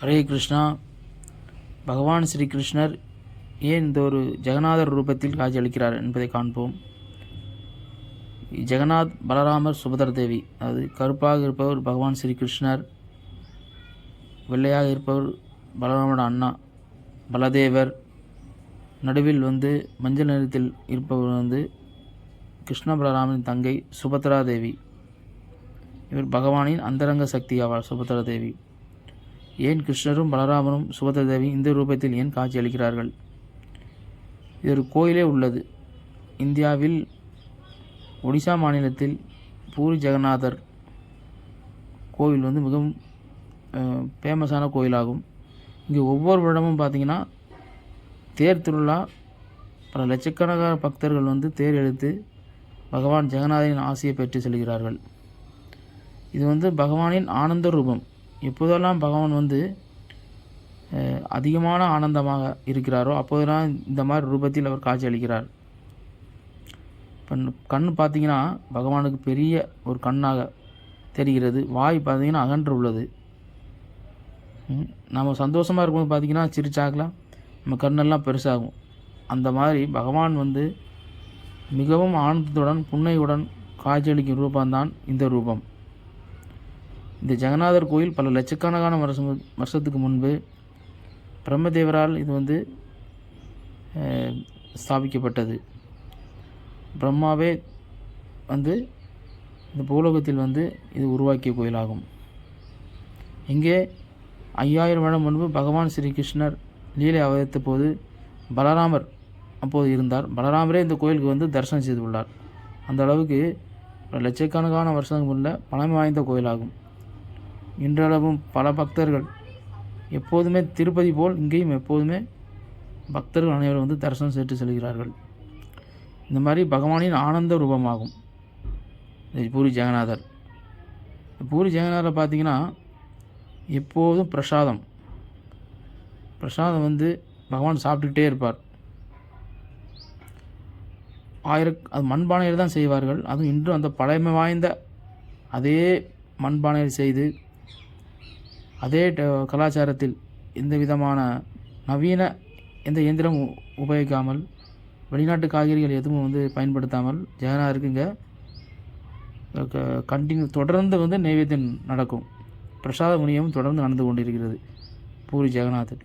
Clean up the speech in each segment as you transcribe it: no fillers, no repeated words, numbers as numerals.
ஹரே கிருஷ்ணா. பகவான் ஸ்ரீ கிருஷ்ணர் ஏன் இந்த ஒரு ஜெகநாதர் ரூபத்தில் காட்சியளிக்கிறார் என்பதை காண்போம். ஜெகநாத், பலராமர், சுபதர் தேவி. அது கருப்பாக இருப்பவர் பகவான் ஸ்ரீ கிருஷ்ணர், வெள்ளையாக இருப்பவர் பலராமோட அண்ணா பலதேவர், நடுவில் மஞ்சள் நிறத்தில் இருப்பவர் கிருஷ்ண பலராமனின் தங்கை சுபத்ரா தேவி. இவர் பகவானின் அந்தரங்க சக்தி ஆவார் சுபத்ரா தேவி. ஏன் கிருஷ்ணரும் பலராமரும் சுபத்ரா தேவி இந்த ரூபத்தில் ஏன் காட்சி அளிக்கிறார்கள்? இது ஒரு கோயிலே உள்ளது. இந்தியாவில் ஒடிசா மாநிலத்தில் பூரி ஜெகநாதர் கோவில் மிகவும் ஃபேமஸான கோயிலாகும். இங்கே ஒவ்வொரு வருடமும் பார்த்திங்கன்னா தேர் திருவிழா, பல லட்சக்கணக்கான பக்தர்கள் தேர் இழுத்து பகவான் ஜெகநாதரின் ஆசையை பெற்று செல்கிறார்கள். இது பகவானின் ஆனந்த ரூபம். எப்போதெல்லாம் பகவான் அதிகமான ஆனந்தமாக இருக்கிறாரோ அப்போதெல்லாம் இந்த மாதிரி ரூபத்தில் அவர் காட்சி அளிக்கிறார். இப்போ கண் பார்த்திங்கன்னா பகவானுக்கு பெரிய ஒரு கண்ணாக தெரிகிறது. வாய் பார்த்திங்கன்னா அகன்று உள்ளது. நம்ம சந்தோஷமாக இருக்கும்போது பார்த்திங்கன்னா சிரிச்சாக்கலாம் நம்ம கண்ணெல்லாம் பெருசாகும். அந்த மாதிரி பகவான் மிகவும் ஆனந்தத்துடன் புன்னையுடன் காட்சியளிக்கும் ரூபம்தான் இந்த ரூபம். இந்த ஜெகநாதர் கோயில் பல லட்சக்கணக்கான வருஷத்துக்கு முன்பு பிரம்மதேவரால் இது ஸ்தாபிக்கப்பட்டது. பிரம்மாவே இந்த பூலோகத்தில் இது உருவாக்கிய கோயிலாகும். இங்கே 5000 வருடம் முன்பு பகவான் ஸ்ரீ கிருஷ்ணர் லீலை அவதரித்த போது பலராமர் அப்போது இருந்தார். பலராமரே இந்த கோயிலுக்கு தரிசனம் செய்துள்ளார். அந்த அளவுக்கு லட்சக்கணக்கான வருஷங்களுக்கு உள்ள பழமை வாய்ந்த கோயிலாகும். இன்றளவும் பல பக்தர்கள் எப்போதுமே திருப்பதி போல் இங்கேயும் எப்போதுமே பக்தர்கள் அனைவரும் தரிசனம் செய்து செல்கிறார்கள். இந்த மாதிரி பகவானின் ஆனந்த ரூபமாகும் பூரி ஜெகநாதர். பூரி ஜெகநாதரை பார்த்திங்கன்னா எப்போதும் பிரசாதம் பகவான் சாப்பிட்டுக்கிட்டே இருப்பார். அது மண்பானையில் தான் செய்வார்கள். அதுவும் இன்றும் அந்த பழமை வாய்ந்த அதே மண்பானையில் செய்து அதே கலாச்சாரத்தில் எந்த விதமான நவீன எந்த இயந்திரம் உபயோகிக்காமல் வெளிநாட்டு காய்கறிகள் எதுவும் பயன்படுத்தாமல் ஜெகநாதருக்கு இங்கே கண்டினியூ தொடர்ந்து நைவேத்தியம் நடக்கும். பிரசாத முனியமும் தொடர்ந்து நடந்து கொண்டிருக்கிறது பூரி ஜெகநாதர்.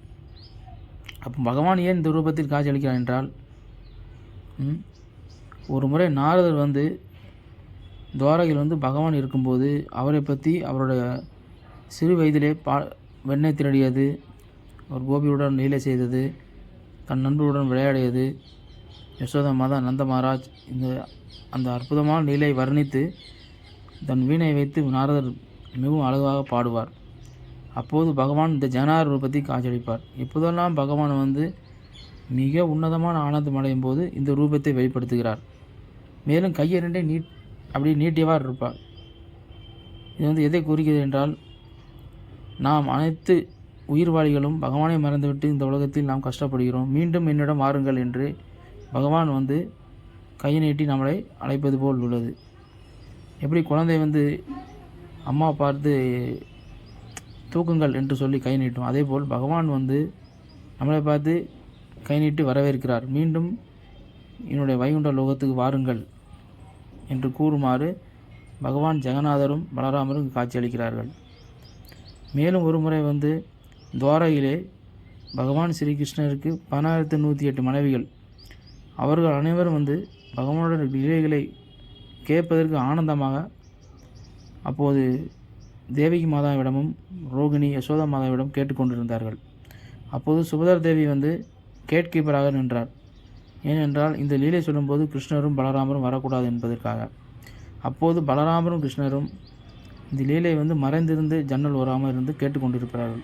அப்போ பகவான் ஏன் இந்த ரூபத்தில் காட்சி அளிக்கிறார் என்றால், ஒரு முறை நாரதர் துவாரகையில் பகவான் இருக்கும்போது அவரை பற்றி அவருடைய சிறு வயதிலே வெண்ணெய் திருடியது, ஒரு கோபியுடன் லீலை செய்தது, தன் நண்பருடன் விளையாடியது, யசோதா மாதா, நந்த மகாராஜ் அந்த அற்புதமான லீலை வர்ணித்து தன் வீணை வைத்து நாரதர் மிகவும் அழகாக பாடுவார். அப்போது பகவான் இந்த ஜெகநாதர் ரூபத்தை காட்சியளிப்பார். இப்போதெல்லாம் பகவான் மிக உன்னதமான ஆனந்தம் அடையும் போது இந்த ரூபத்தை வெளிப்படுத்துகிறார். மேலும் கையை ரெண்டே அப்படி நீட்டியவாறு இருப்பார். இது எதை குறிக்கிறது என்றால், நாம் அனைத்து உயிர்வாளிகளும் பகவானை மறந்துவிட்டு இந்த உலகத்தில் நாம் கஷ்டப்படுகிறோம், மீண்டும் என்னிடம் வாருங்கள் என்று பகவான் கையை நீட்டி நம்மளை அழைப்பது போல் உள்ளது. எப்படி குழந்தை அம்மா பார்த்து தூக்குங்கள் என்று சொல்லி கை நீட்டும், அதே போல் பகவான் நம்மளை பார்த்து கை நீட்டி வரவேற்கிறார். மீண்டும் என்னுடைய வைகுண்ட லோகத்துக்கு வாருங்கள் என்று கூறுமாறு பகவான் ஜெகநாதரும் பலராமரும் காட்சியளிக்கிறார்கள். மேலும் ஒரு முறை துவாரகையிலே பகவான் ஸ்ரீகிருஷ்ணருக்கு 10108 மனைவிகள். அவர்கள் அனைவரும் பகவானுடைய லீலைகளை கேட்பதற்கு ஆனந்தமாக அப்போது தேவகி மாதாவிடமும் ரோகிணி, யசோதா மாதாவிடம் கேட்டுக்கொண்டிருந்தார்கள். அப்போது சுபதர் தேவி கேட்கீப்பராக நின்றார். ஏனென்றால் இந்த லீலை சொல்லும்போது கிருஷ்ணரும் பலராமரும் வரக்கூடாது என்பதற்காக. அப்போது பலராமரும் கிருஷ்ணரும் இந்த லீலை மறைந்திருந்து ஜன்னல் ஓராமல் இருந்து கேட்டுக்கொண்டிருக்கிறார்கள்.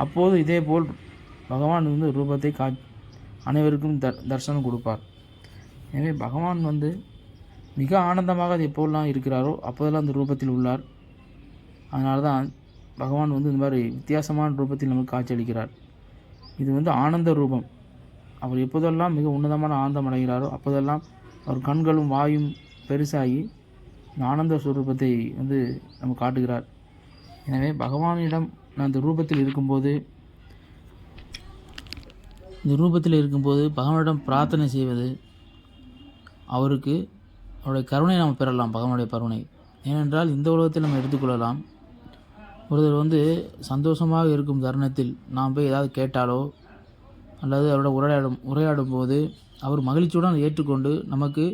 அப்போது இதே போல் பகவான் ரூபத்தை அனைவருக்கும் தரிசனம் கொடுப்பார். எனவே பகவான் மிக ஆனந்தமாக அது எப்போதெல்லாம் இருக்கிறாரோ அப்போதெல்லாம் அந்த ரூபத்தில் உள்ளார். அதனால தான் பகவான் இந்த மாதிரி வித்தியாசமான ரூபத்தில் நமக்கு காட்சியளிக்கிறார். இது ஆனந்த ரூபம். அவர் எப்போதெல்லாம் மிக உன்னதமான ஆனந்தம் அடைகிறாரோ அப்போதெல்லாம் அவர் கண்களும் வாயும் பெருசாகி ஆனந்த ஸ்வரூபத்தை நம்ம காட்டுகிறார். எனவே பகவானிடம் அந்த ரூபத்தில் இருக்கும்போது பகவானிடம் பிரார்த்தனை செய்வது, அவருடைய கருணை நாம் பெறலாம். பகவானுடைய கருணை ஏனென்றால் இந்த உலகத்தில் நம்ம எடுத்துக்கொள்ளலாம். ஒருத்தர் சந்தோஷமாக இருக்கும் தருணத்தில் நாம் போய் ஏதாவது கேட்டாலோ அல்லது அவரோட உரையாடும் போது அவர் மகிழ்ச்சியுடன் ஏற்றுக்கொண்டு நமக்கு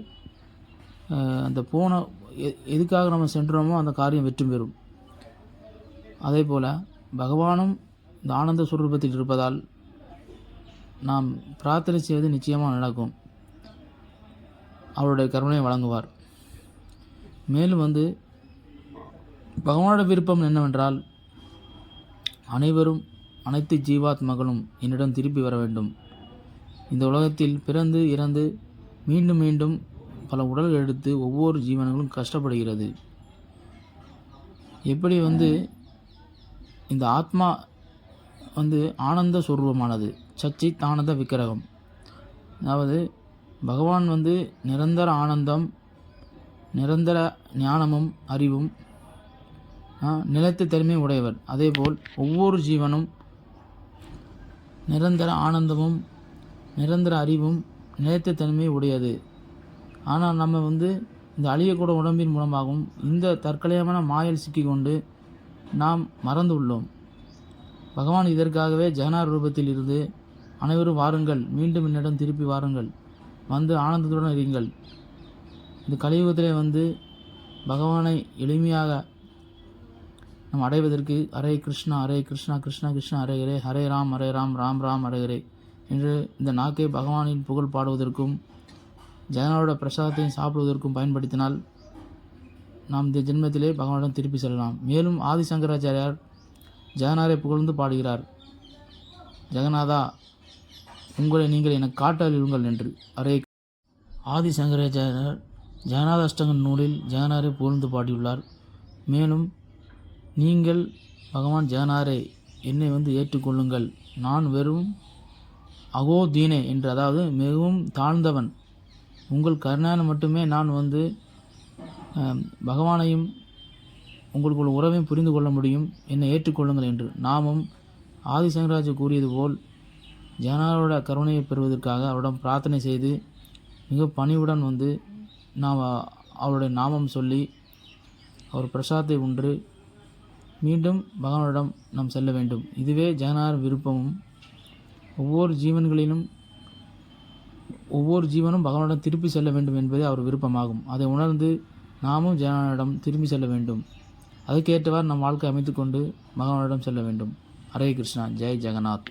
அந்த எதுக்காக நம்ம சென்றோமோ அந்த காரியம் வெற்றி பெறும். அதே போல் பகவானும் இந்த ஆனந்த சுரூபத்தில் இருப்பதால் நாம் பிரார்த்தனை செய்வது நிச்சயமாக நடக்கும். அவருடைய கருணையை வழங்குவார். மேலும் பகவானோட விருப்பம் என்னவென்றால் அனைத்து ஜீவாத்மகளும் என்னிடம் திருப்பி வர வேண்டும். இந்த உலகத்தில் பிறந்து இறந்து மீண்டும் மீண்டும் பல உடல்கள் எடுத்து ஒவ்வொரு ஜீவன்களும் கஷ்டப்படுகிறது. எப்படி இந்த ஆத்மா ஆனந்த சொரூபமானது, சச்சித் ஆனந்த விக்கிரகம். அதாவது பகவான் நிரந்தர ஆனந்தம், நிரந்தர ஞானமும் அறிவும் நிலைத்த தன்மை உடையவர். அதேபோல் ஒவ்வொரு ஜீவனும் நிரந்தர ஆனந்தமும் நிரந்தர அறிவும் நிலைத்த தன்மை உடையது. ஆனால் நம்ம இந்த அழியக்கூட உடம்பின் மூலமாகவும் இந்த தற்கொலையான மாயல் சிக்கிக்கொண்டு நாம் மறந்து உள்ளோம். பகவான் இதற்காகவே ஜெகநாத ரூபத்தில் இருந்து அனைவரும் வாருங்கள், மீண்டும் என்னிடம் திருப்பி வாருங்கள், ஆனந்தத்துடன் இருங்கள். இந்த கலியுகத்திலே பகவானை எளிமையாக நாம் அடைவதற்கு ஹரே கிருஷ்ணா கிருஷ்ணா கிருஷ்ணா ஹரே ஹரே, ஹரே ராம் ராம் ராம் ஹரே ஹரே என்று இந்த நாக்கை பகவானின் புகழ் பாடுவதற்கும் ஜெகநாதோட பிரசாதத்தையும் சாப்பிடுவதற்கும் பயன்படுத்தினால் நாம் இந்த ஜென்மத்திலே பகவானிடம் திருப்பி செல்லலாம். மேலும் ஆதிசங்கராச்சாரியார் ஜெகநாதரை புகழ்ந்து பாடுகிறார். ஜெகநாதா, உங்களை நீங்கள் எனக்கு காட்டறியுங்கள் என்று. ஹரே ஆதிசங்கராச்சாரியார் ஜெகநாத அஷ்டகம் நூலில் ஜெகநாதரை புகழ்ந்து பாடியுள்ளார். மேலும் நீங்கள் பகவான் ஜெகநாதரை என்னை ஏற்றுக்கொள்ளுங்கள், நான் வெறும் அகோதீனே என்று, அதாவது மிகவும் தாழ்ந்தவன், உங்கள் கருணான மட்டுமே நான் பகவானையும் உங்களுக்குள்ள உறவையும் புரிந்து கொள்ள முடியும், என்னை ஏற்றுக்கொள்ளுங்கள் என்று. நாமும் ஆதிசங்கராஜர் கூறியது போல் ஜெகநாதரோட கருணையை பெறுவதற்காக அவரிடம் பிரார்த்தனை செய்து மிக பணிவுடன் நாம் அவருடைய நாமம் சொல்லி அவர் பிரசாதத்தை உண்டு மீண்டும் பகவானிடம் நாம் செல்ல வேண்டும். இதுவே ஜெகநாதர் விருப்பமும். ஒவ்வொரு ஜீவனும் பகவானிடம் திருப்பி செல்ல வேண்டும் என்பதே அவர் விருப்பமாகும். அதை உணர்ந்து நாமும் ஜெகநாதரிடம் திரும்பி செல்ல வேண்டும். அதுக்கேற்றவாறு நம் வாழ்க்கை அமைத்துக்கொண்டு பகவானிடம் செல்ல வேண்டும். ஹரே கிருஷ்ணா. ஜெய் ஜெகநாத்.